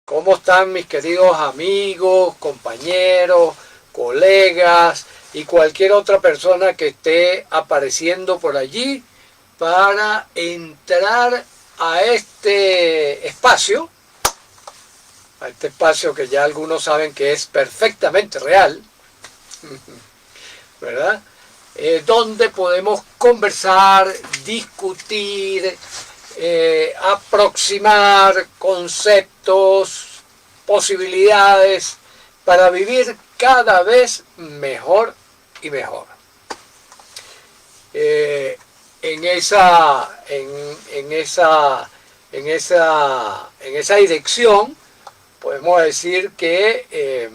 ¿Cómo están mis queridos amigos, compañeros, colegas y cualquier otra persona que esté apareciendo por allí para entrar a este espacio que ya algunos saben que es perfectamente real, ¿verdad? Donde podemos conversar, discutir, aproximar conceptos, posibilidades para vivir cada vez mejor y mejor. En esa dirección podemos decir que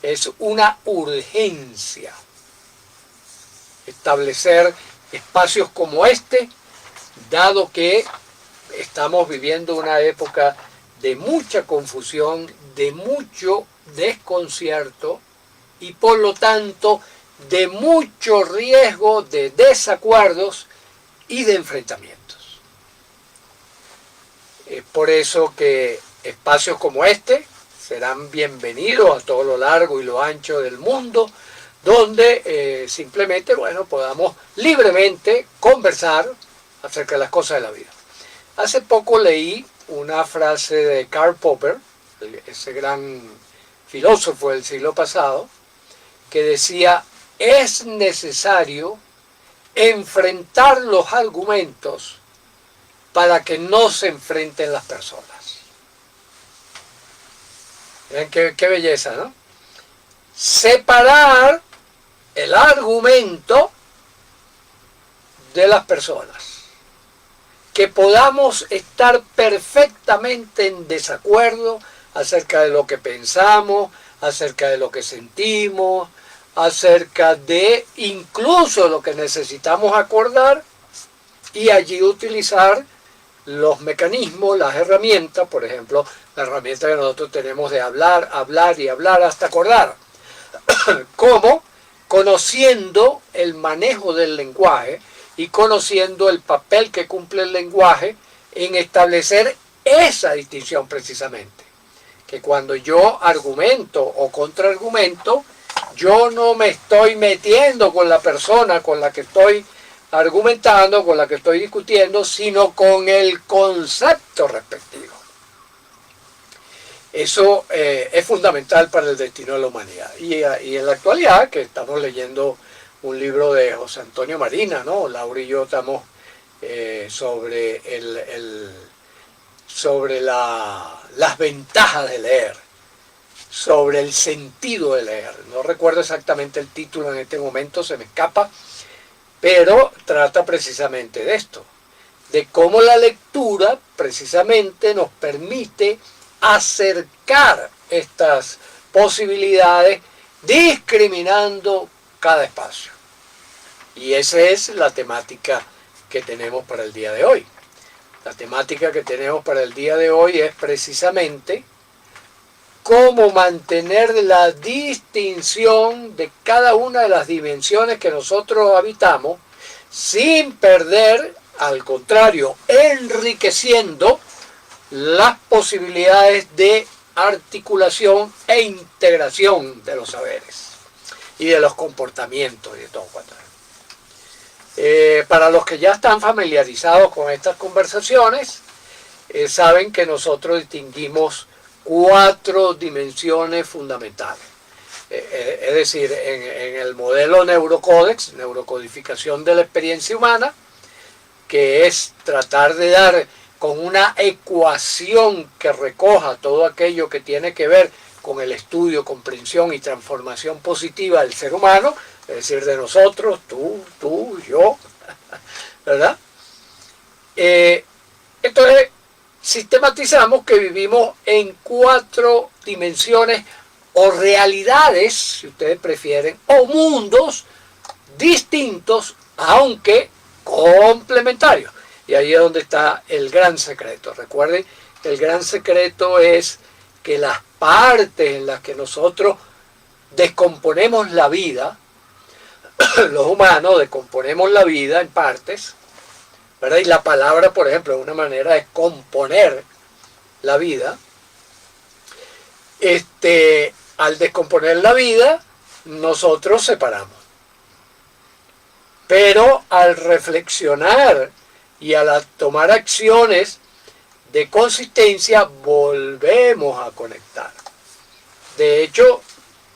es una urgencia establecer espacios como este, dado que estamos viviendo una época de mucha confusión, de mucho desconcierto y por lo tanto de mucho riesgo de desacuerdos y de enfrentamientos. Es por eso que espacios como este serán bienvenidos a todo lo largo y lo ancho del mundo, donde simplemente, podamos libremente conversar acerca de las cosas de la vida. Hace poco leí una frase de Karl Popper, ese gran filósofo del siglo pasado, que decía: es necesario enfrentar los argumentos para que no se enfrenten las personas. Miren qué belleza, ¿no? Separar el argumento de las personas. Que podamos estar perfectamente en desacuerdo acerca de lo que pensamos, acerca de lo que sentimos, acerca de incluso lo que necesitamos acordar, y allí utilizar los mecanismos, las herramientas, por ejemplo, la herramienta que nosotros tenemos de hablar, hablar y hablar hasta acordar. Como conociendo el manejo del lenguaje y conociendo el papel que cumple el lenguaje en establecer esa distinción precisamente. Que cuando yo argumento o contraargumento, yo no me estoy metiendo con la persona con la que estoy argumentando, con la que estoy discutiendo, sino con el concepto respectivo. Eso es fundamental para el destino de la humanidad. Y en la actualidad, que estamos leyendo un libro de José Antonio Marina, ¿no? Laura y yo estamos sobre las ventajas de leer, sobre el sentido de leer. No recuerdo exactamente el título en este momento, se me escapa, pero trata precisamente de esto, de cómo la lectura precisamente nos permite acercar estas posibilidades discriminando cada espacio. Y esa es la temática que tenemos para el día de hoy. La temática que tenemos para el día de hoy es precisamente cómo mantener la distinción de cada una de las dimensiones que nosotros habitamos sin perder, al contrario, enriqueciendo las posibilidades de articulación e integración de los saberes y de los comportamientos y de todo cuanto. Para los que ya están familiarizados con estas conversaciones, saben que nosotros distinguimos 4 dimensiones fundamentales. Es decir, en el modelo Neurocódex, neurocodificación de la experiencia humana, que es tratar de dar con una ecuación que recoja todo aquello que tiene que ver con el estudio, comprensión y transformación positiva del ser humano, es decir, de nosotros, tú, yo, ¿verdad? Entonces, sistematizamos que vivimos en 4 dimensiones o realidades, si ustedes prefieren, o mundos distintos, aunque complementarios. Y ahí es donde está el gran secreto. Recuerden que el gran secreto es que las partes en las que nosotros descomponemos la vida, los humanos descomponemos la vida en partes, ¿verdad? Y la palabra, por ejemplo, es una manera de componer la vida. Al descomponer la vida, nosotros separamos. Pero al reflexionar y al tomar acciones de consistencia, volvemos a conectar. De hecho,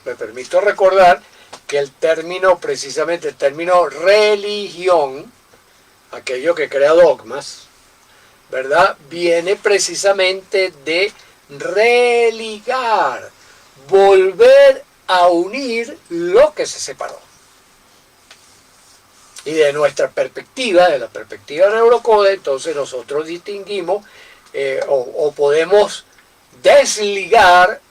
me permito recordar que el término, precisamente el término religión, aquello que crea dogmas, ¿verdad? Viene precisamente de religar, volver a unir lo que se separó. Y de nuestra perspectiva, de la perspectiva de Neurocode, entonces nosotros distinguimos o podemos desligar,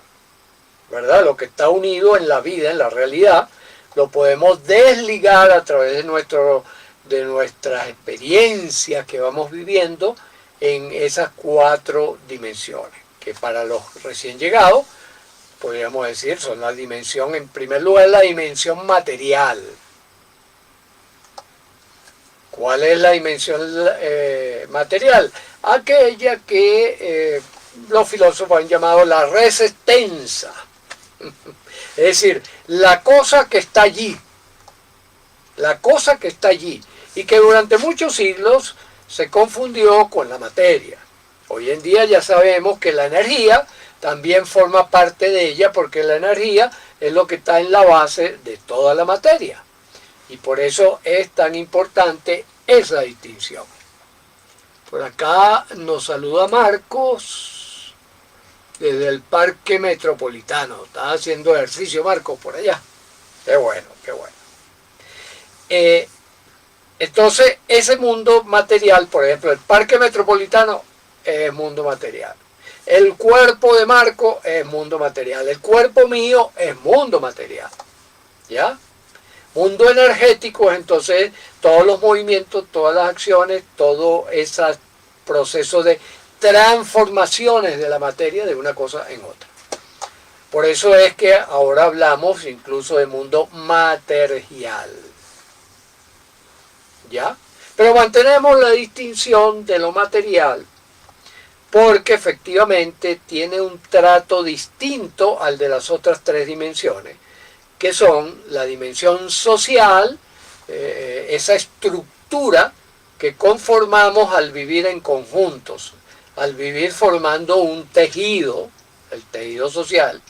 ¿verdad? Lo que está unido en la vida, en la realidad, lo podemos desligar a través de nuestras experiencias que vamos viviendo en esas 4 dimensiones, que para los recién llegados, podríamos decir, son la dimensión, en primer lugar, la dimensión material. ¿Cuál es la dimensión material? Aquella que los filósofos han llamado la res extensa. Es decir, la cosa que está allí. La cosa que está allí. Y que durante muchos siglos se confundió con la materia. Hoy en día ya sabemos que la energía también forma parte de ella, porque la energía es lo que está en la base de toda la materia. Y por eso es tan importante esa distinción. Por acá nos saluda Marcos desde el Parque Metropolitano. Está haciendo ejercicio Marcos por allá. Qué bueno, qué bueno. Entonces, ese mundo material, por ejemplo, el Parque Metropolitano es mundo material. El cuerpo de Marcos es mundo material. El cuerpo mío es mundo material. ¿Ya? Mundo energético es entonces todos los movimientos, todas las acciones, todo ese proceso de transformaciones de la materia de una cosa en otra. Por eso es que ahora hablamos incluso de mundo material. ¿Ya? Pero mantenemos la distinción de lo material porque efectivamente tiene un trato distinto al de las otras 3 dimensiones, que son la dimensión social, esa estructura que conformamos al vivir en conjuntos, al vivir formando un tejido, el tejido social.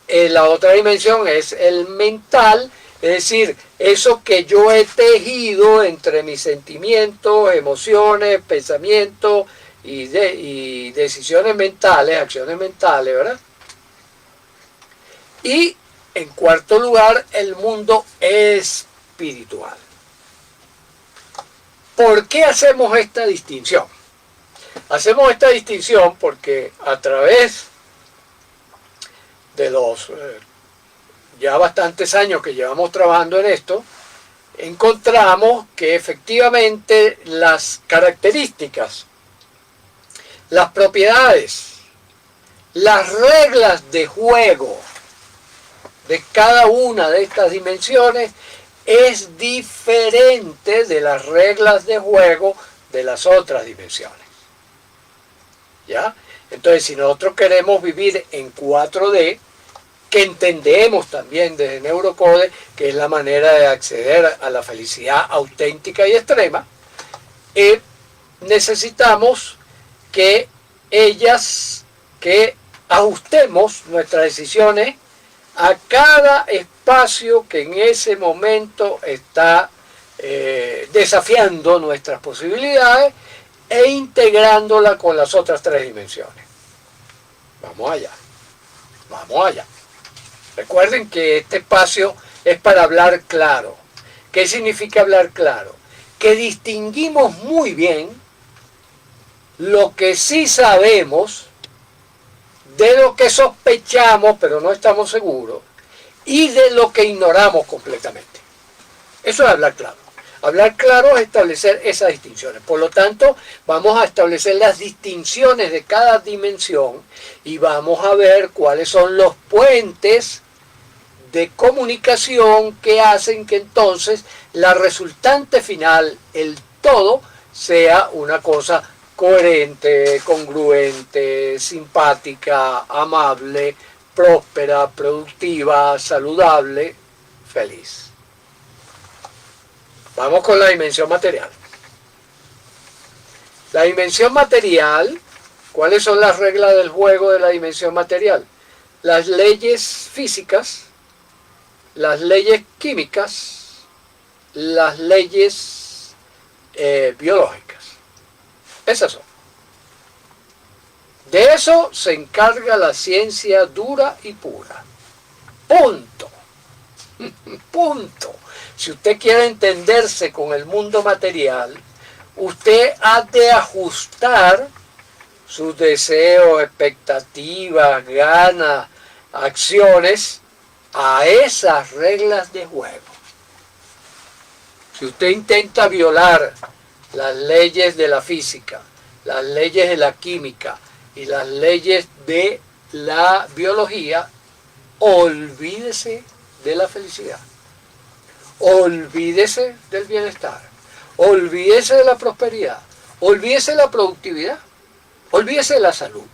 La otra dimensión es el mental, es decir, eso que yo he tejido entre mis sentimientos, emociones, pensamientos y decisiones mentales, acciones mentales, ¿verdad? Y en cuarto lugar, el mundo espiritual. ¿Por qué hacemos esta distinción? Hacemos esta distinción porque a través de los ya bastantes años que llevamos trabajando en esto, encontramos que efectivamente las características, las propiedades, las reglas de juego de cada una de estas dimensiones es diferente de las reglas de juego de las otras dimensiones. ¿Ya? Entonces, si nosotros queremos vivir en 4D, que entendemos también desde Neurocode, que es la manera de acceder a la felicidad auténtica y extrema, necesitamos que ajustemos nuestras decisiones a cada espacio que en ese momento está desafiando nuestras posibilidades e integrándola con las otras 3 dimensiones. Vamos allá, vamos allá. Recuerden que este espacio es para hablar claro. ¿Qué significa hablar claro? Que distinguimos muy bien lo que sí sabemos de lo que sospechamos, pero no estamos seguros, y de lo que ignoramos completamente. Eso es hablar claro. Hablar claro es establecer esas distinciones. Por lo tanto, vamos a establecer las distinciones de cada dimensión y vamos a ver cuáles son los puentes de comunicación que hacen que entonces la resultante final, el todo, sea una cosa coherente, congruente, simpática, amable, próspera, productiva, saludable, feliz. Vamos con la dimensión material. La dimensión material, ¿cuáles son las reglas del juego de la dimensión material? Las leyes físicas, las leyes químicas, las leyes biológicas. Esas son. De eso se encarga la ciencia dura y pura. Punto. Punto. Si usted quiere entenderse con el mundo material, usted ha de ajustar sus deseos, expectativas, ganas, acciones a esas reglas de juego. Si usted intenta violar las leyes de la física, las leyes de la química y las leyes de la biología, olvídese de la felicidad, olvídese del bienestar, olvídese de la prosperidad, olvídese de la productividad, olvídese de la salud.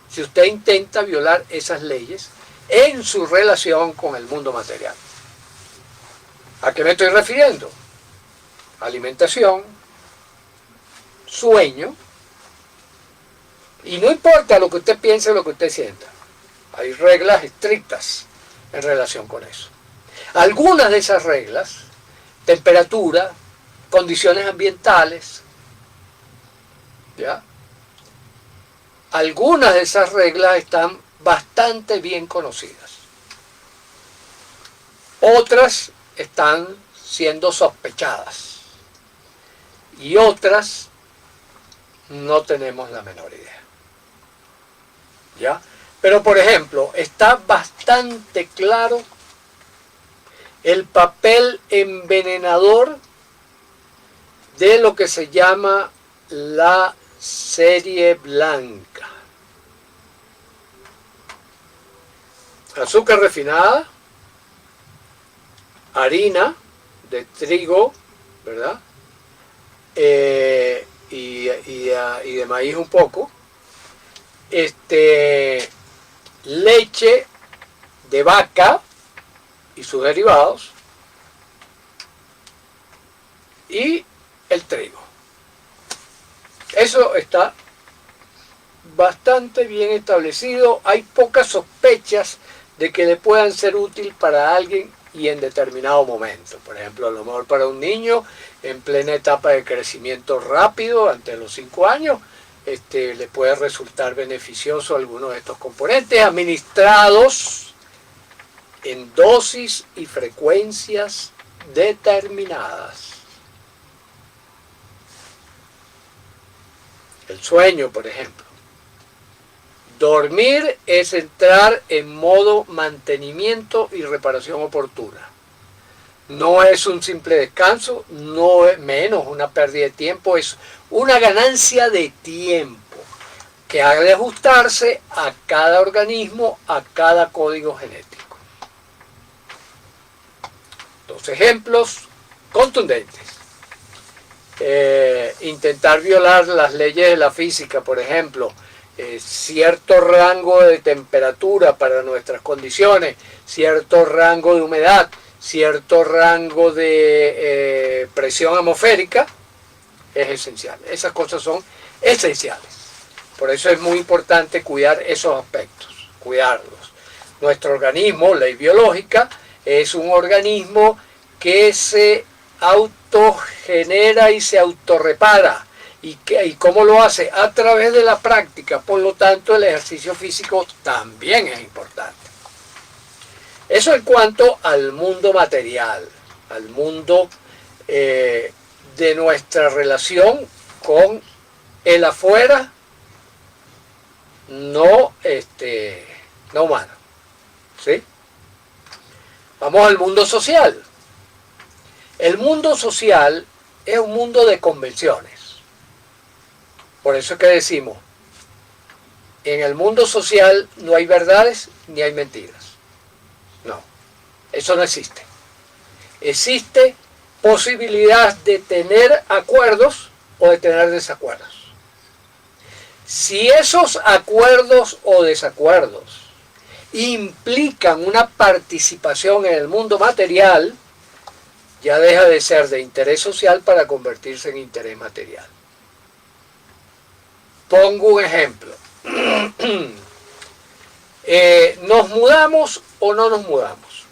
Si usted intenta violar esas leyes en su relación con el mundo material. ¿A qué me estoy refiriendo? Alimentación, sueño, y no importa lo que usted piense, lo que usted sienta. Hay reglas estrictas en relación con eso. Algunas de esas reglas, temperatura, condiciones ambientales, ¿ya? Algunas de esas reglas están bastante bien conocidas. Otras están siendo sospechadas. Y otras no tenemos la menor idea. ¿Ya? Pero, por ejemplo, está bastante claro el papel envenenador de lo que se llama la serie blanca. Azúcar refinada, harina de trigo, ¿verdad? Y de maíz un poco, leche de vaca y sus derivados, y el trigo. Eso está bastante bien establecido. Hay pocas sospechas de que le puedan ser útil para alguien y en determinado momento. Por ejemplo, a lo mejor para un niño en plena etapa de crecimiento rápido, antes de los 5 años, le puede resultar beneficioso algunos de estos componentes administrados en dosis y frecuencias determinadas. El sueño, por ejemplo. Dormir es entrar en modo mantenimiento y reparación oportuna. No es un simple descanso, no es menos una pérdida de tiempo, es una ganancia de tiempo que ha de ajustarse a cada organismo, a cada código genético. Dos ejemplos contundentes. Intentar violar las leyes de la física, por ejemplo, cierto rango de temperatura para nuestras condiciones, cierto rango de humedad, cierto rango de presión atmosférica, es esencial. Esas cosas son esenciales. Por eso es muy importante cuidar esos aspectos, cuidarlos. Nuestro organismo, ley biológica, es un organismo que se autogenera y se autorrepara. ¿Y cómo lo hace? A través de la práctica. Por lo tanto, el ejercicio físico también es importante. Eso en cuanto al mundo material, al mundo de nuestra relación con el afuera no humano. ¿Sí? Vamos al mundo social. El mundo social es un mundo de convenciones. Por eso es que decimos, en el mundo social no hay verdades ni hay mentiras. No, eso no existe. Existe posibilidad de tener acuerdos o de tener desacuerdos. Si esos acuerdos o desacuerdos implican una participación en el mundo material, ya deja de ser de interés social para convertirse en interés material. Pongo un ejemplo. ¿Nos mudamos o no nos mudamos?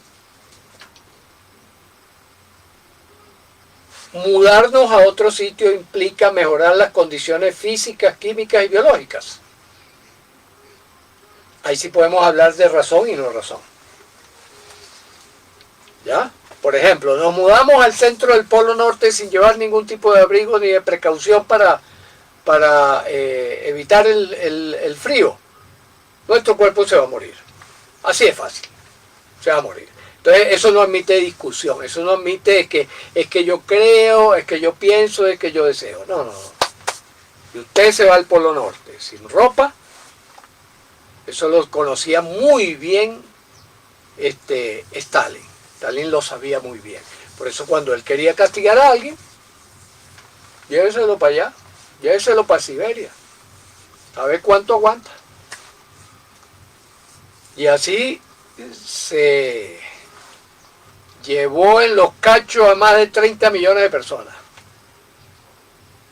Mudarnos a otro sitio implica mejorar las condiciones físicas, químicas y biológicas. Ahí sí podemos hablar de razón y no razón. ¿Ya? Por ejemplo, nos mudamos al centro del Polo Norte sin llevar ningún tipo de abrigo ni de precaución para evitar el frío. Nuestro cuerpo se va a morir. Así es fácil. Se va a morir. Entonces, eso no admite discusión. Eso no admite es que yo creo, es que yo pienso, es que yo deseo. No, no, no. Y usted se va al Polo Norte sin ropa. Eso lo conocía muy bien Stalin. Stalin lo sabía muy bien. Por eso cuando él quería castigar a alguien, lléveselo para allá, lléveselo para Siberia. A ver cuánto aguanta. Y así se llevó en los cachos a más de 30 millones de personas.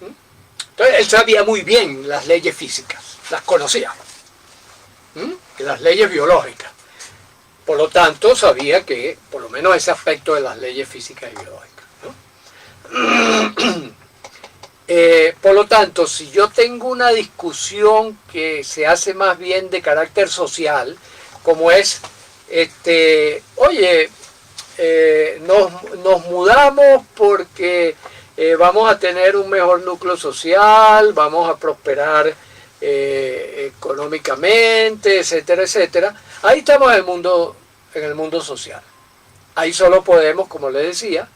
Entonces él sabía muy bien las leyes físicas, las conocía. Las leyes biológicas. Por lo tanto, sabía que, por lo menos ese aspecto de las leyes físicas y biológicas, ¿no? Por lo tanto, si yo tengo una discusión que se hace más bien de carácter social, como es, oye, nos mudamos porque vamos a tener un mejor núcleo social, vamos a prosperar económicamente, etcétera, etcétera. Ahí estamos en el mundo social. Ahí solo podemos, como les decía,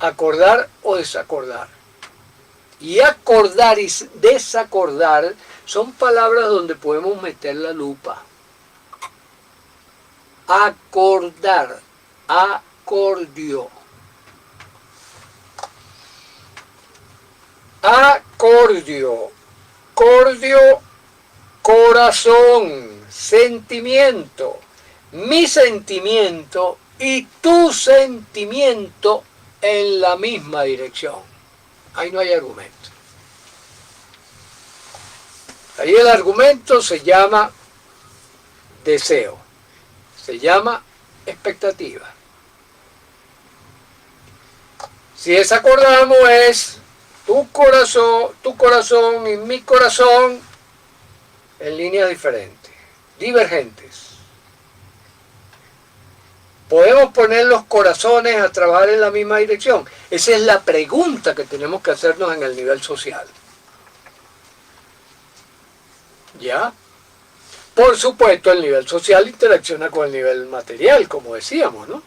acordar o desacordar. Y acordar y desacordar son palabras donde podemos meter la lupa. Acordar, acordio. Acordio, cordio, corazón, sentimiento, mi sentimiento y tu sentimiento en la misma dirección. Ahí no hay argumento. Ahí el argumento se llama deseo, se llama expectativa. Si desacordamos es tu corazón y mi corazón en líneas diferentes, divergentes. ¿Podemos poner los corazones a trabajar en la misma dirección? Esa es la pregunta que tenemos que hacernos en el nivel social. ¿Ya? Por supuesto, el nivel social interacciona con el nivel material, como decíamos, ¿no?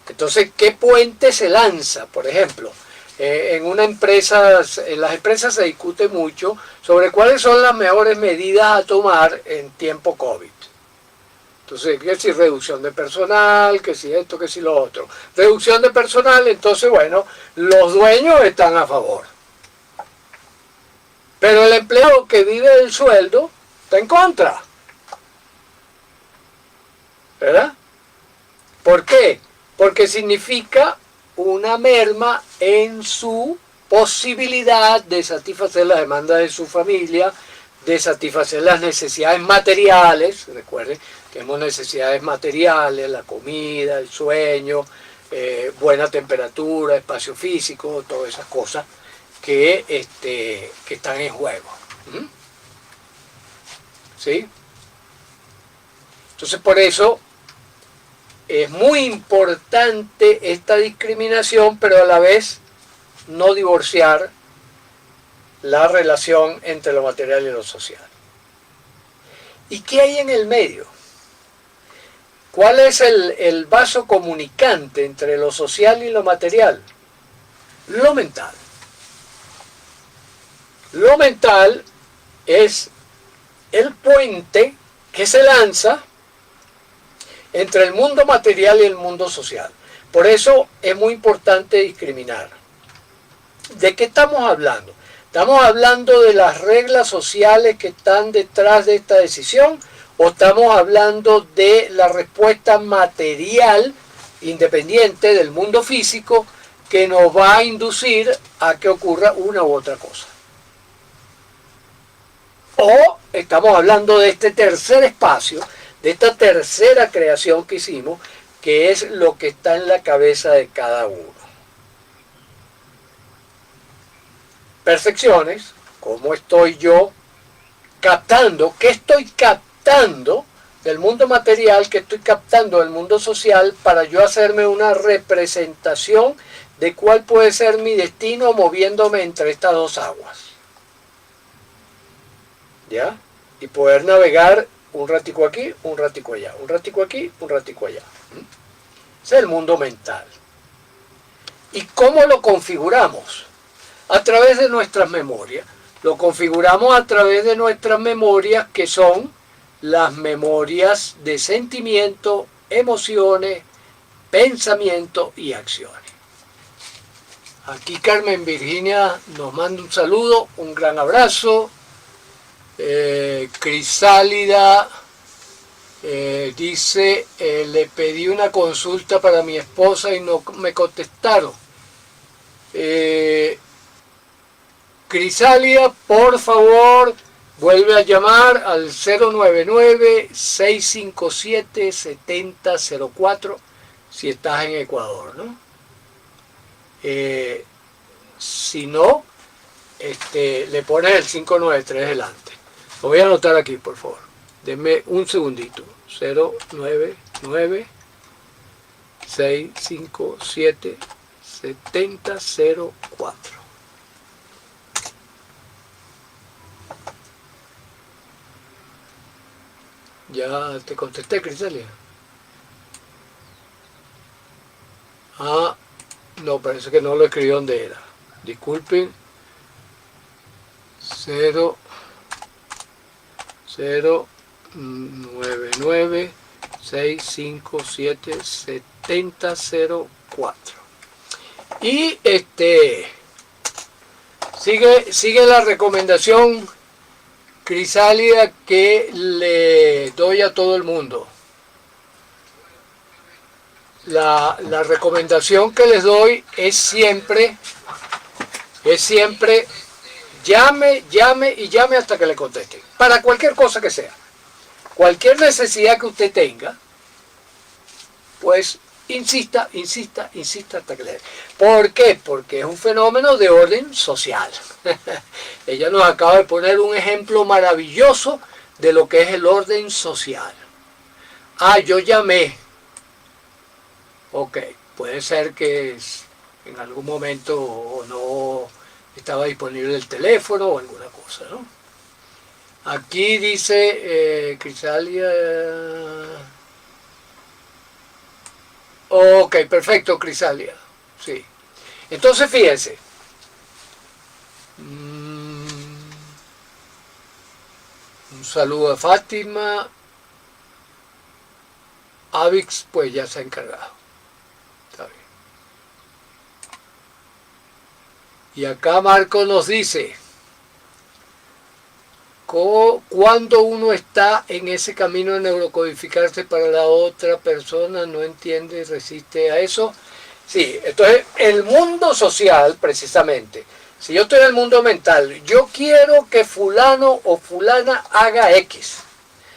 Entonces, ¿qué puente se lanza? Por ejemplo, en las empresas se discute mucho sobre cuáles son las mejores medidas a tomar en tiempo COVID. Entonces, que si reducción de personal, que si esto, que si lo otro. Reducción de personal, entonces, bueno, los dueños están a favor. Pero el empleado que vive del sueldo está en contra. ¿Verdad? ¿Por qué? Porque significa una merma en su posibilidad de satisfacer las demandas de su familia, de satisfacer las necesidades materiales. Recuerden que tenemos necesidades materiales, la comida, el sueño, buena temperatura, espacio físico, todas esas cosas que están en juego. ¿Sí? Entonces, por eso es muy importante esta discriminación, pero a la vez no divorciar la relación entre lo material y lo social. ¿Y qué hay en el medio? ¿Cuál es el vaso comunicante entre lo social y lo material? Lo mental. Lo mental es el puente que se lanza entre el mundo material y el mundo social. Por eso es muy importante discriminar. ¿De qué estamos hablando? ¿Estamos hablando de las reglas sociales que están detrás de esta decisión o estamos hablando de la respuesta material independiente del mundo físico que nos va a inducir a que ocurra una u otra cosa? O estamos hablando de este tercer espacio, de esta tercera creación que hicimos, que es lo que está en la cabeza de cada uno. Percepciones, cómo estoy yo captando, qué estoy captando del mundo material, qué estoy captando del mundo social para yo hacerme una representación de cuál puede ser mi destino moviéndome entre estas dos aguas. ¿Ya? Y poder navegar un ratico aquí, un ratico allá, un ratico aquí, un ratico allá. Ese es el mundo mental. ¿Y cómo lo configuramos? A través de nuestras memorias. Lo configuramos a través de nuestras memorias, que son las memorias de sentimientos, emociones, pensamientos y acciones. Aquí Carmen Virginia nos manda un saludo, un gran abrazo. Crisálida dice, le pedí una consulta para mi esposa y no me contestaron. Crisálida, por favor, vuelve a llamar al 099-657-7004 si estás en Ecuador, ¿no? Si no, le pones el 593 delante. Lo voy a anotar aquí, por favor. Denme un segundito. 099-657-7004. Ya te contesté, Crisalia. Ah, no, parece que no lo escribí donde era. Disculpen. 099-657-7004. Y sigue la recomendación, Crisálida, que le doy a todo el mundo. La recomendación que les doy es siempre llame y llame hasta que le contesten. Para cualquier cosa que sea. Cualquier necesidad que usted tenga, pues insista hasta que le den. ¿Por qué? Porque es un fenómeno de orden social. Ella nos acaba de poner un ejemplo maravilloso de lo que es el orden social. Ah, yo llamé. Ok, puede ser que en algún momento no estaba disponible el teléfono o alguna cosa, ¿no? Aquí dice Crisalia. Ok, perfecto, Crisalia. Sí. Entonces, fíjense. Un saludo a Fátima. Avix, pues ya se ha encargado. Está bien. Y acá Marco nos dice, cuando uno está en ese camino de neurocodificarse para la otra persona, no entiende y resiste a eso. Sí, entonces el mundo social, precisamente, si yo estoy en el mundo mental, yo quiero que fulano o fulana haga X.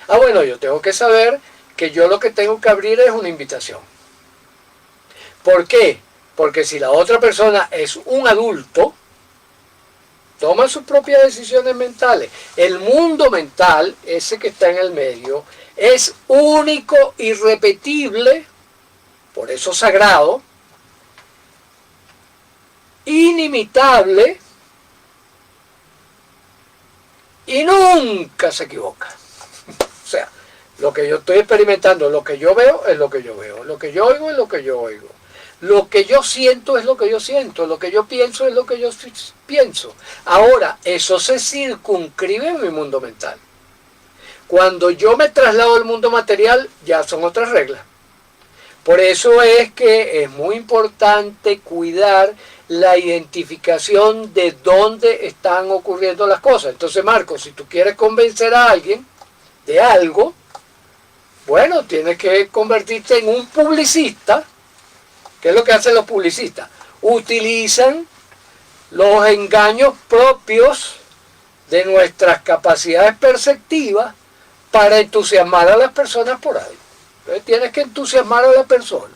Ah, bueno, yo tengo que saber que yo lo que tengo que abrir es una invitación. ¿Por qué? Porque si la otra persona es un adulto, toma sus propias decisiones mentales. El mundo mental, ese que está en el medio, es único, irrepetible, por eso sagrado, inimitable y nunca se equivoca. O sea, lo que yo estoy experimentando, lo que yo veo es lo que yo veo, lo que yo oigo es lo que yo oigo. Lo que yo siento es lo que yo siento, lo que yo pienso es lo que yo pienso. Ahora, eso se circunscribe en mi mundo mental. Cuando yo me traslado al mundo material, ya son otras reglas. Por eso es que es muy importante cuidar la identificación de dónde están ocurriendo las cosas. Entonces, Marcos, si tú quieres convencer a alguien de algo, bueno, tienes que convertirte en un publicista. ¿Qué es lo que hacen los publicistas? Utilizan los engaños propios de nuestras capacidades perceptivas para entusiasmar a las personas por ahí. Entonces tienes que entusiasmar a la persona.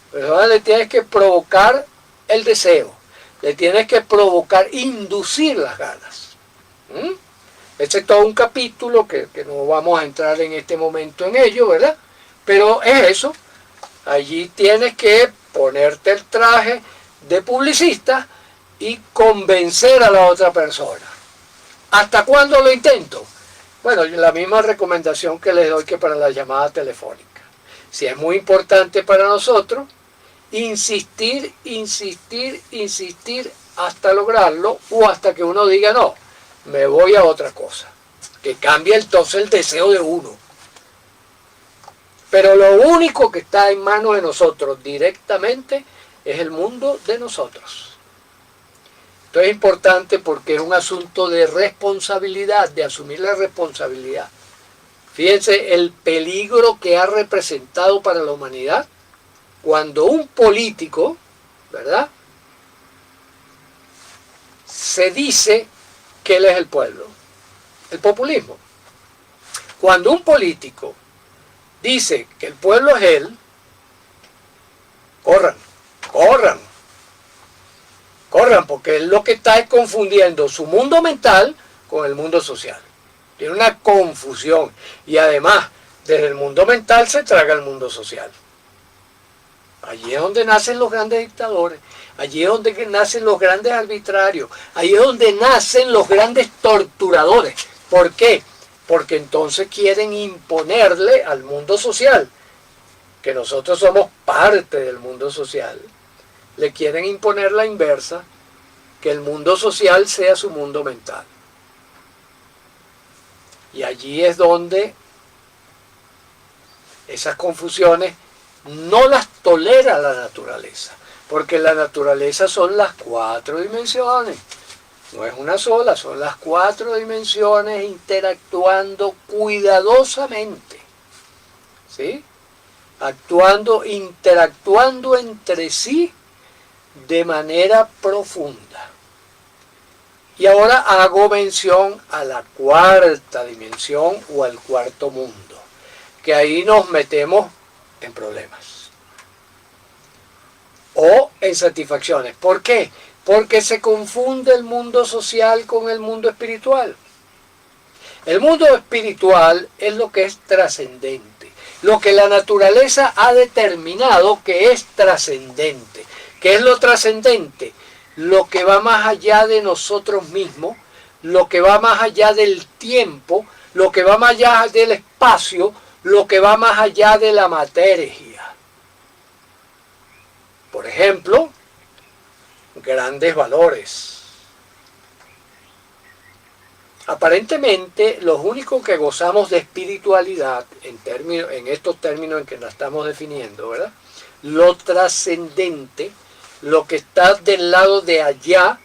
Pero le tienes que provocar el deseo. Le tienes que provocar, inducir las ganas. Ese es todo un capítulo que no vamos a entrar en este momento en ello, ¿verdad? Pero es eso. Allí tienes que ponerte el traje de publicista y convencer a la otra persona. ¿Hasta cuándo lo intento? Bueno, la misma recomendación que les doy que para la llamada telefónica. Si es muy importante para nosotros, insistir, insistir, insistir hasta lograrlo o hasta que uno diga no, me voy a otra cosa. Que cambie entonces el deseo de uno. Pero lo único que está en manos de nosotros directamente es el mundo de nosotros. Esto es importante porque es un asunto de responsabilidad, de asumir la responsabilidad. Fíjense el peligro que ha representado para la humanidad cuando un político, ¿verdad?, se dice que él es el pueblo. El populismo. Cuando un político dice que el pueblo es él, corran, corran, corran, porque él lo que está es confundiendo su mundo mental con el mundo social. Tiene una confusión y además desde el mundo mental se traga el mundo social. Allí es donde nacen los grandes dictadores, allí es donde nacen los grandes arbitrarios, allí es donde nacen los grandes torturadores. ¿Por qué? Porque entonces quieren imponerle al mundo social, que nosotros somos parte del mundo social, le quieren imponer la inversa, que el mundo social sea su mundo mental. Y allí es donde esas confusiones no las tolera la naturaleza, porque la naturaleza son las 4 dimensiones. No es una sola, son las 4 dimensiones interactuando cuidadosamente, ¿sí? Interactuando entre sí de manera profunda. Y ahora hago mención a la 4ª dimensión o al 4.º mundo, que ahí nos metemos en problemas o en satisfacciones. ¿Por qué? Porque se confunde el mundo social con el mundo espiritual. El mundo espiritual es lo que es trascendente, lo que la naturaleza ha determinado que es trascendente. ¿Qué es lo trascendente? Lo que va más allá de nosotros mismos, lo que va más allá del tiempo, lo que va más allá del espacio, lo que va más allá de la materia. Por ejemplo, grandes valores. Aparentemente, los únicos que gozamos de espiritualidad, en estos términos en que la estamos definiendo, ¿verdad?, lo trascendente, lo que está del lado de allá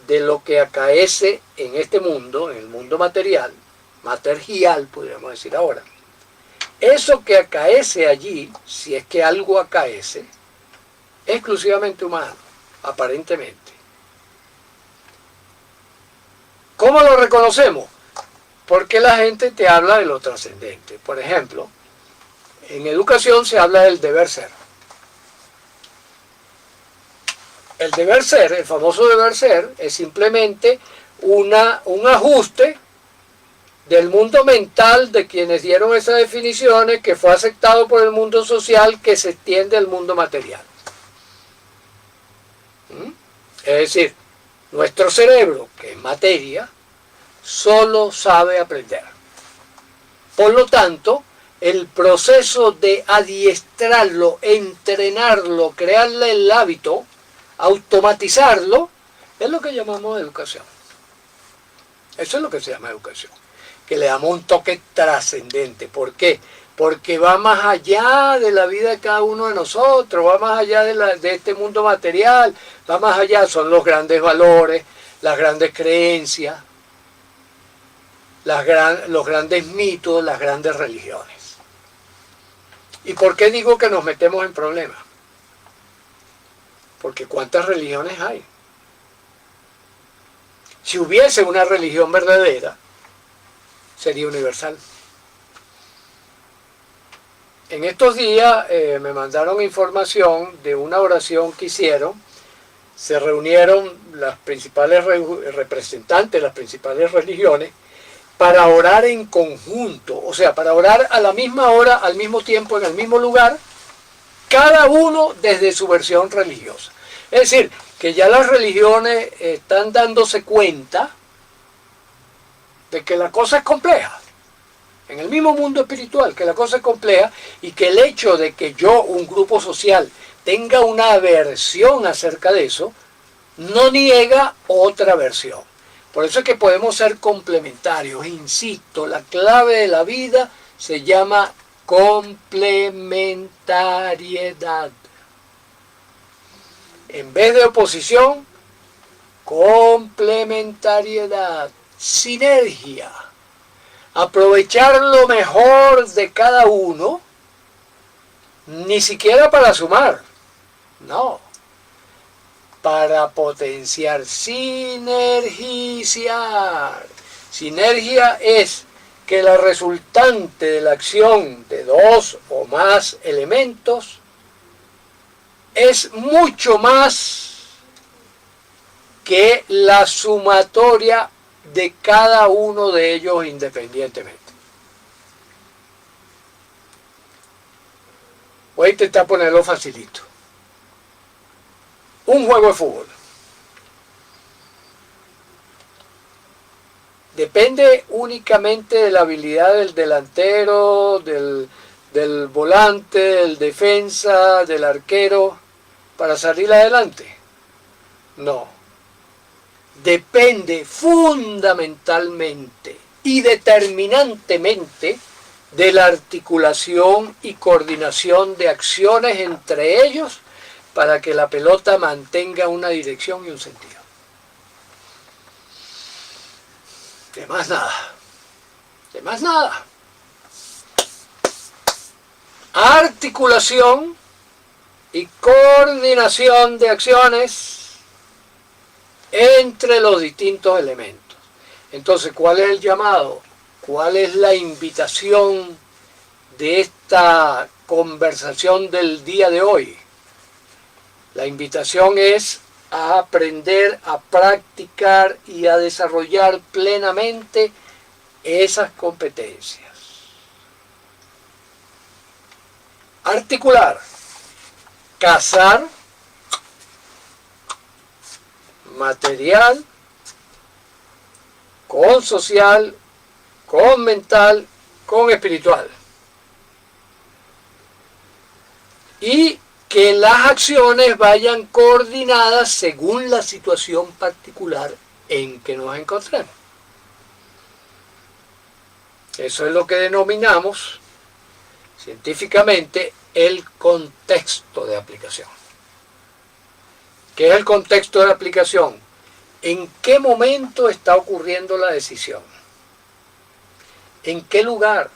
de lo que acaece en este mundo, en el mundo material, podríamos decir ahora. Eso que acaece allí, si es que algo acaece, es exclusivamente humano, aparentemente. ¿Cómo lo reconocemos? Porque la gente te habla de lo trascendente. Por ejemplo, en educación se habla del deber ser. El deber ser, el famoso deber ser, es simplemente un ajuste del mundo mental de quienes dieron esas definiciones, que fue aceptado por el mundo social, que se extiende al mundo material. Es decir, nuestro cerebro, que es materia, solo sabe aprender. Por lo tanto, el proceso de adiestrarlo, entrenarlo, crearle el hábito, automatizarlo, es lo que llamamos educación. Eso es lo que se llama educación, que le damos un toque trascendente. ¿Por qué? porque va más allá de la vida de cada uno de nosotros, va más allá de este mundo material, va más allá, son los grandes valores, las grandes creencias, los grandes mitos, las grandes religiones. ¿Y por qué digo que nos metemos en problemas? Porque ¿cuántas religiones hay? Si hubiese una religión verdadera, sería universal. En estos días me mandaron información de una oración que hicieron. Se reunieron las principales representantes de las principales religiones para orar en conjunto, o sea, para orar a la misma hora, al mismo tiempo, en el mismo lugar, cada uno desde su versión religiosa. Es decir, que ya las religiones están dándose cuenta de que la cosa es compleja. En el mismo mundo espiritual, que la cosa es compleja y que el hecho de que yo, un grupo social, tenga una aversión acerca de eso, no niega otra versión. Por eso es que podemos ser complementarios. Insisto, la clave de la vida se llama complementariedad. En vez de oposición, complementariedad, sinergia. Aprovechar lo mejor de cada uno, ni siquiera para sumar, no, para potenciar, sinergizar. Sinergia es que la resultante de la acción de dos o más elementos es mucho más que la sumatoria de cada uno de ellos independientemente. Voy a intentar ponerlo facilito. Un juego de fútbol. Depende únicamente de la habilidad del delantero, del volante, del defensa, del arquero, para salir adelante. No. Depende fundamentalmente y determinantemente de la articulación y coordinación de acciones entre ellos para que la pelota mantenga una dirección y un sentido. De más nada. De más nada. Articulación y coordinación de acciones entre los distintos elementos. Entonces, ¿cuál es el llamado? ¿Cuál es la invitación de esta conversación del día de hoy? La invitación es a aprender, a practicar y a desarrollar plenamente esas competencias. Articular, cazar, material, con social, con mental, con espiritual. Y que las acciones vayan coordinadas según la situación particular en que nos encontremos. Eso es lo que denominamos científicamente el contexto de aplicación. ¿Qué es el contexto de aplicación? ¿En qué momento está ocurriendo la decisión? ¿En qué lugar?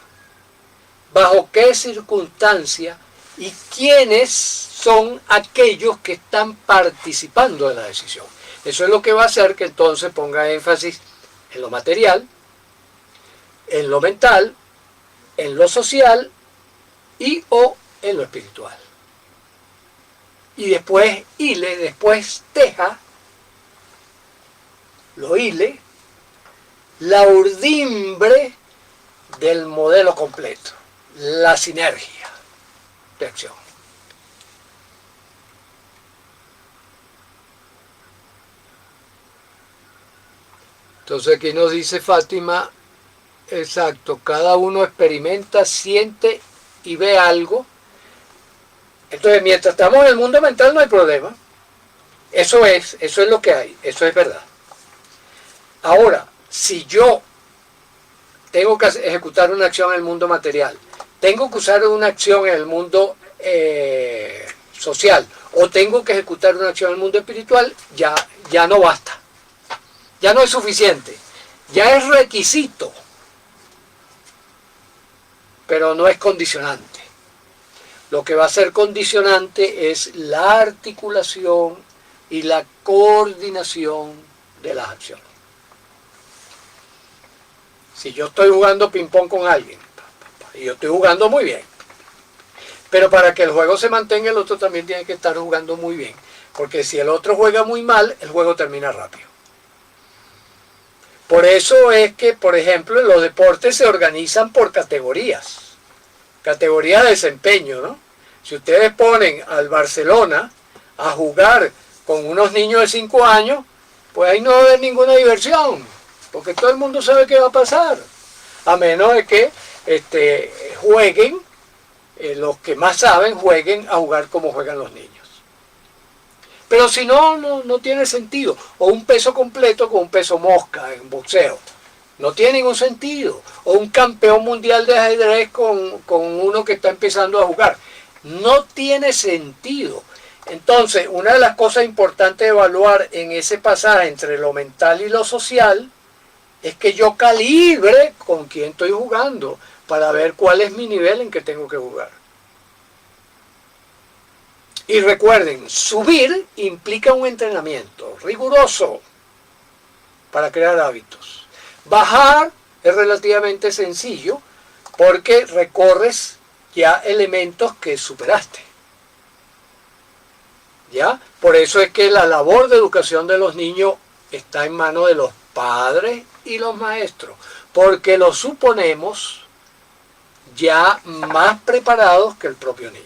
¿Bajo qué circunstancia? ¿Y quiénes son aquellos que están participando de la decisión? Eso es lo que va a hacer que entonces ponga énfasis en lo material, en lo mental, en lo social y o en lo espiritual. Y después hile, después teja, lo hile, la urdimbre del modelo completo, la sinergia de acción. Entonces aquí nos dice Fátima, exacto, cada uno experimenta, siente y ve algo. Entonces mientras estamos en el mundo mental no hay problema. Eso es lo que hay, eso es verdad. Ahora, si yo tengo que ejecutar una acción en el mundo material, tengo que usar una acción en el mundo social o tengo que ejecutar una acción en el mundo espiritual, ya no basta. Ya no es suficiente. Ya es requisito, pero no es condicionante. Lo que va a ser condicionante es la articulación y la coordinación de las acciones. Si yo estoy jugando ping-pong con alguien, y yo estoy jugando muy bien, pero para que el juego se mantenga, el otro también tiene que estar jugando muy bien. Porque si el otro juega muy mal, el juego termina rápido. Por eso es que, por ejemplo, en los deportes se organizan por categorías. Categorías de desempeño, ¿no? Si ustedes ponen al Barcelona a jugar con unos niños de 5 años, pues ahí no va a haber ninguna diversión. Porque todo el mundo sabe qué va a pasar. A menos de que jueguen, los que más saben, jueguen a jugar como juegan los niños. Pero si no, no tiene sentido. O un peso completo con un peso mosca en boxeo. No tiene ningún sentido. O un campeón mundial de ajedrez con uno que está empezando a jugar. No tiene sentido. Entonces, una de las cosas importantes de evaluar en ese pasaje entre lo mental y lo social es que yo calibre con quién estoy jugando para ver cuál es mi nivel en que tengo que jugar. Y recuerden, subir implica un entrenamiento riguroso para crear hábitos. Bajar es relativamente sencillo porque recorres ya elementos que superaste. ¿Ya? Por eso es que la labor de educación de los niños está en manos de los padres y los maestros, porque los suponemos ya más preparados que el propio niño.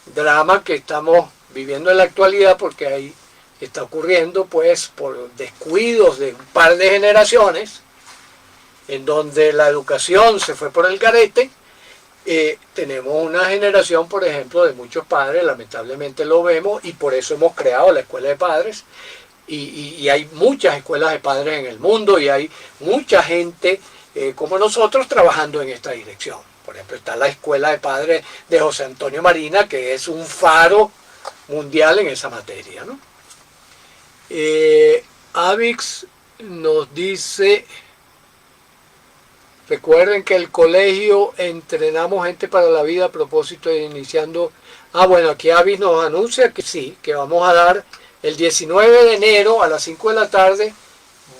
Drama que estamos viviendo en la actualidad porque ahí está ocurriendo pues por descuidos de un par de generaciones en donde la educación se fue por el garete. Tenemos una generación, por ejemplo, de muchos padres, lamentablemente lo vemos, y por eso hemos creado la escuela de padres, y hay muchas escuelas de padres en el mundo, y hay mucha gente como nosotros trabajando en esta dirección. Por ejemplo, está la escuela de padres de José Antonio Marina, que es un faro mundial en esa materia, ¿no? Avix nos dice... Recuerden que el colegio entrenamos gente para la vida a propósito de iniciando... bueno, aquí Avis nos anuncia que sí, que vamos a dar el 19 de enero a las 5 de la tarde,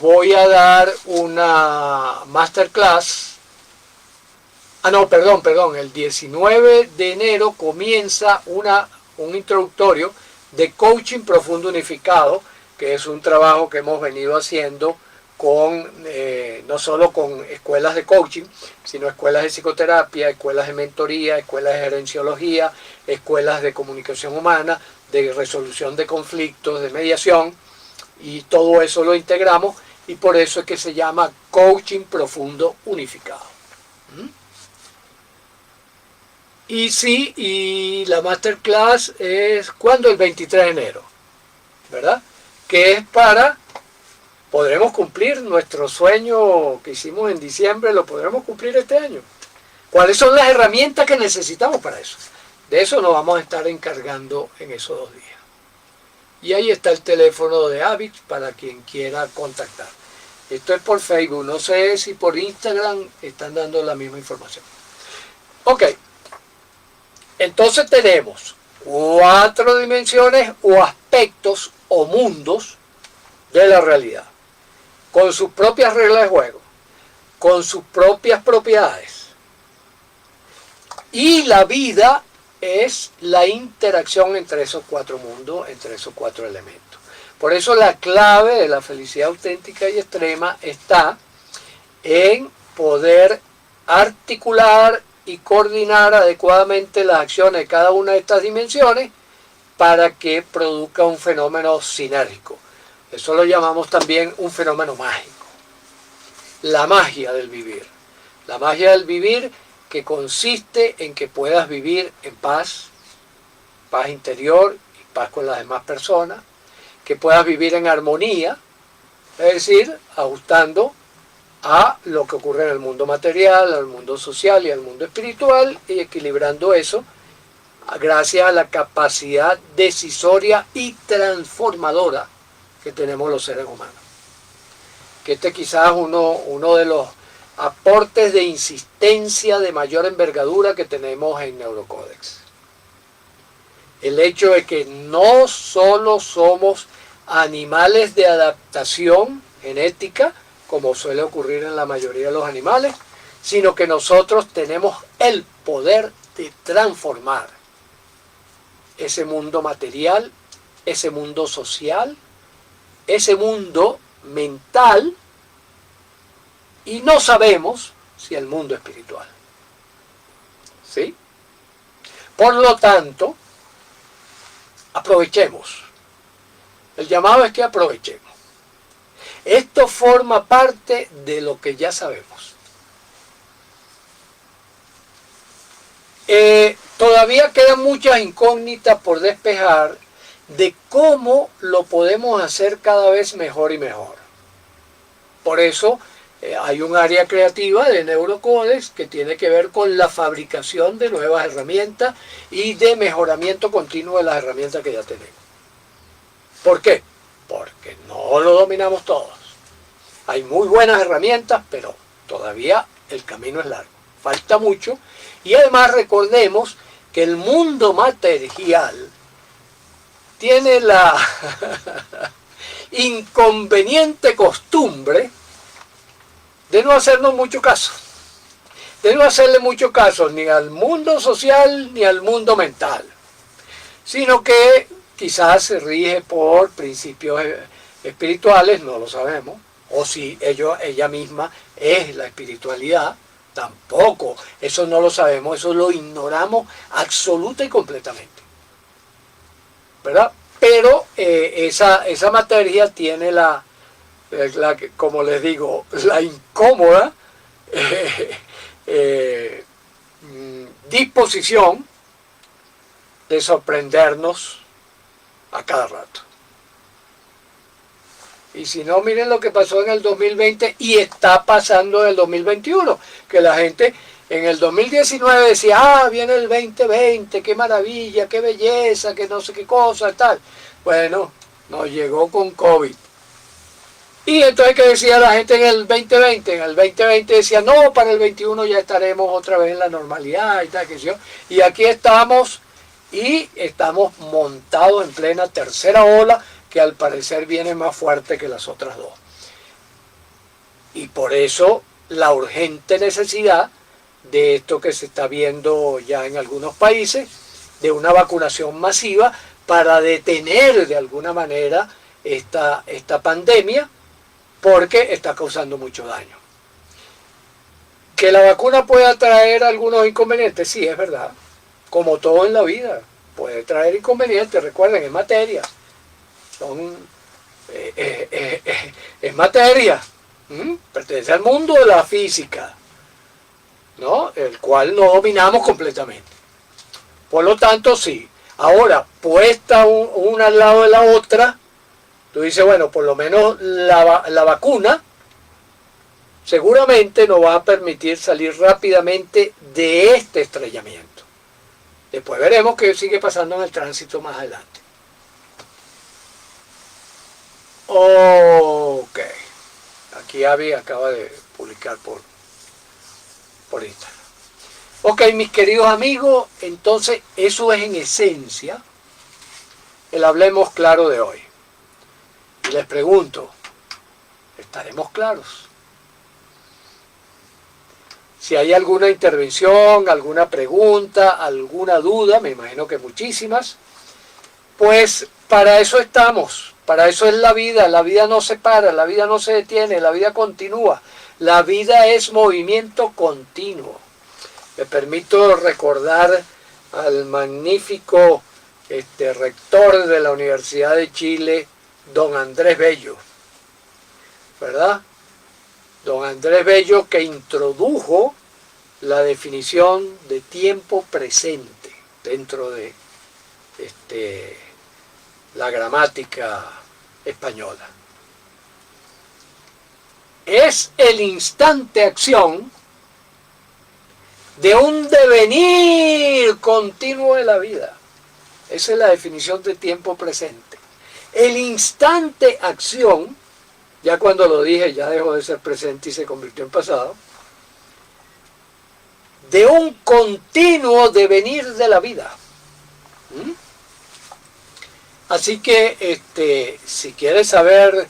voy a dar una masterclass. Perdón, el 19 de enero comienza un introductorio de coaching profundo unificado, que es un trabajo que hemos venido haciendo no solo con escuelas de coaching, sino escuelas de psicoterapia, escuelas de mentoría, escuelas de gerenciología, escuelas de comunicación humana, de resolución de conflictos, de mediación, y todo eso lo integramos, y por eso es que se llama coaching profundo unificado. Y sí, y la masterclass es cuando el 23 de enero, ¿verdad? Que es podremos cumplir nuestro sueño que hicimos en diciembre, lo podremos cumplir este año. ¿Cuáles son las herramientas que necesitamos para eso? De eso nos vamos a estar encargando en esos 2 días. Y ahí está el teléfono de Avix para quien quiera contactar. Esto es por Facebook, no sé si por Instagram están dando la misma información. Ok, entonces tenemos 4 dimensiones o aspectos o mundos de la realidad, con sus propias reglas de juego, con sus propias propiedades. Y la vida es la interacción entre esos 4 mundos, entre esos 4 elementos. Por eso la clave de la felicidad auténtica y extrema está en poder articular y coordinar adecuadamente las acciones de cada una de estas dimensiones para que produzca un fenómeno sinérgico. Eso lo llamamos también un fenómeno mágico. La magia del vivir. La magia del vivir que consiste en que puedas vivir en paz, paz interior y paz con las demás personas, que puedas vivir en armonía, es decir, ajustando a lo que ocurre en el mundo material, al mundo social y al mundo espiritual, y equilibrando eso gracias a la capacidad decisoria y transformadora que tenemos los seres humanos. Que este quizás uno de los aportes de insistencia de mayor envergadura que tenemos en Neurocódex. El hecho de que no solo somos animales de adaptación genética, como suele ocurrir en la mayoría de los animales, sino que nosotros tenemos el poder de transformar ese mundo material, ese mundo social, ese mundo mental, y no sabemos si el mundo espiritual. ¿Sí? Por lo tanto, aprovechemos. El llamado es que aprovechemos. Esto forma parte de lo que ya sabemos. Todavía quedan muchas incógnitas por despejar de cómo lo podemos hacer cada vez mejor y mejor. Por eso hay un área creativa de Neurocódex que tiene que ver con la fabricación de nuevas herramientas y de mejoramiento continuo de las herramientas que ya tenemos. ¿Por qué? Porque no lo dominamos todos. Hay muy buenas herramientas, pero todavía el camino es largo. Falta mucho. Y además recordemos que el mundo material tiene la inconveniente costumbre de no hacernos mucho caso. De no hacerle mucho caso ni al mundo social ni al mundo mental. Sino que quizás se rige por principios espirituales, no lo sabemos. O si ella misma es la espiritualidad, tampoco. Eso no lo sabemos, eso lo ignoramos absoluta y completamente. ¿Verdad? Pero esa materia tiene como les digo, la incómoda disposición de sorprendernos a cada rato. Y si no, miren lo que pasó en el 2020 y está pasando en el 2021, que la gente en el 2019 decía, viene el 2020, qué maravilla, qué belleza, qué no sé qué cosa, tal. Bueno, nos llegó con COVID. Y entonces, ¿qué decía la gente en el 2020? En el 2020 decía, no, para el 21 ya estaremos otra vez en la normalidad y tal, que yo. Y aquí estamos, y estamos montados en plena tercera ola, que al parecer viene más fuerte que las otras dos. Y por eso la urgente necesidad de esto que se está viendo ya en algunos países, de una vacunación masiva para detener de alguna manera esta pandemia, porque está causando mucho daño. Que la vacuna pueda traer algunos inconvenientes, sí, es verdad. Como todo en la vida, puede traer inconvenientes, recuerden, es materia. Es materia, pertenece al mundo de la física, ¿no? El cual no dominamos completamente. Por lo tanto, sí. Ahora, puesta una al lado de la otra, tú dices, bueno, por lo menos la vacuna seguramente nos va a permitir salir rápidamente de este estrellamiento. Después veremos qué sigue pasando en el tránsito más adelante. Ok. Aquí Avi acaba de publicar por Instagram. Ok, mis queridos amigos, entonces eso es en esencia el Hablemos Claro de hoy. Y les pregunto, ¿estaremos claros? Si hay alguna intervención, alguna pregunta, alguna duda, me imagino que muchísimas, pues para eso estamos. Para eso es la vida no se para, la vida no se detiene, la vida continúa. La vida es movimiento continuo. Me permito recordar al magnífico rector de la Universidad de Chile, don Andrés Bello, ¿verdad? Don Andrés Bello, que introdujo la definición de tiempo presente dentro de la gramática española. es el instante acción de un devenir continuo de la vida. Esa es la definición de tiempo presente. El instante acción, ya cuando lo dije ya dejó de ser presente y se convirtió en pasado, de un continuo devenir de la vida. ¿Mm? Así que si quieres saber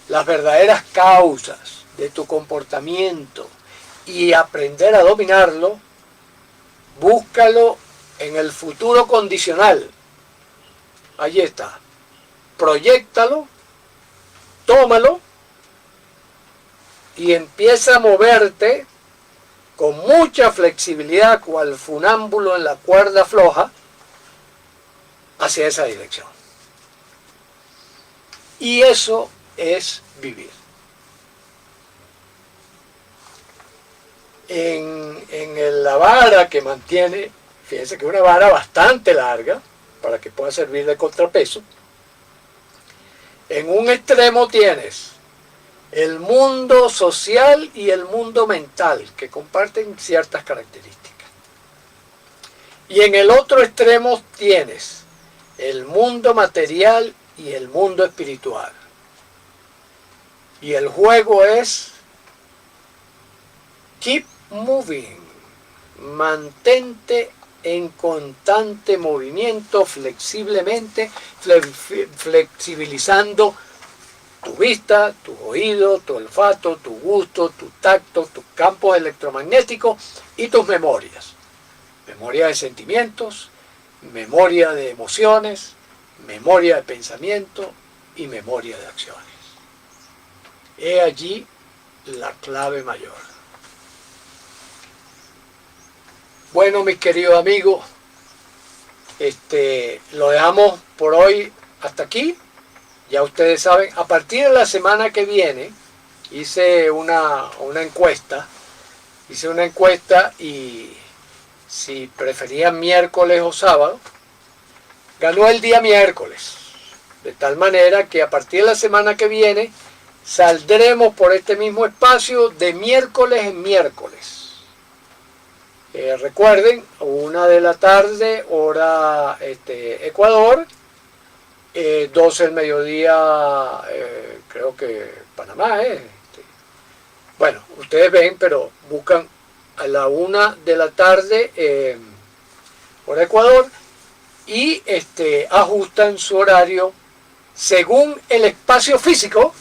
las verdaderas causas de tu comportamiento y aprender a dominarlo, búscalo en el futuro condicional. Allí está. Proyéctalo, tómalo y empieza a moverte con mucha flexibilidad, cual funámbulo en la cuerda floja, hacia esa dirección. Y eso es vivir. En la vara que mantiene, fíjense que es una vara bastante larga, para que pueda servir de contrapeso, en un extremo tienes el mundo social y el mundo mental, que comparten ciertas características. Y en el otro extremo tienes el mundo material y el mundo espiritual. Y el juego es keep moving, mantente en constante movimiento, flexiblemente, flexibilizando tu vista, tu oído, tu olfato, tu gusto, tu tacto, tus campos electromagnéticos y tus memorias. Memoria de sentimientos, memoria de emociones, memoria de pensamiento y memoria de acciones. He allí la clave mayor. Bueno, mis queridos amigos, lo dejamos por hoy hasta aquí. Ya ustedes saben, a partir de la semana que viene hice una encuesta. Hice una encuesta y si preferían miércoles o sábado, ganó el día miércoles. De tal manera que a partir de la semana que viene saldremos por este mismo espacio de miércoles en miércoles. Recuerden, 1 de la tarde, hora Ecuador, 12 del mediodía, creo que Panamá, bueno, ustedes ven, pero buscan a la 1 de la tarde, hora Ecuador, y ajustan su horario según el espacio físico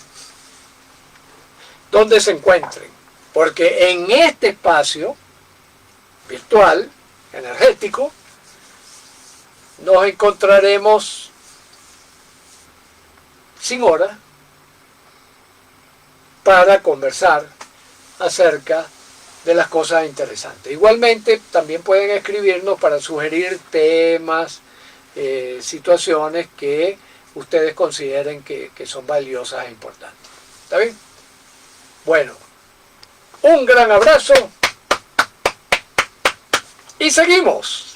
donde se encuentren. Porque en este espacio virtual, energético, nos encontraremos sin hora para conversar acerca de las cosas interesantes. Igualmente, también pueden escribirnos para sugerir temas, situaciones que ustedes consideren que son valiosas e importantes. ¿Está bien? Bueno, un gran abrazo y seguimos.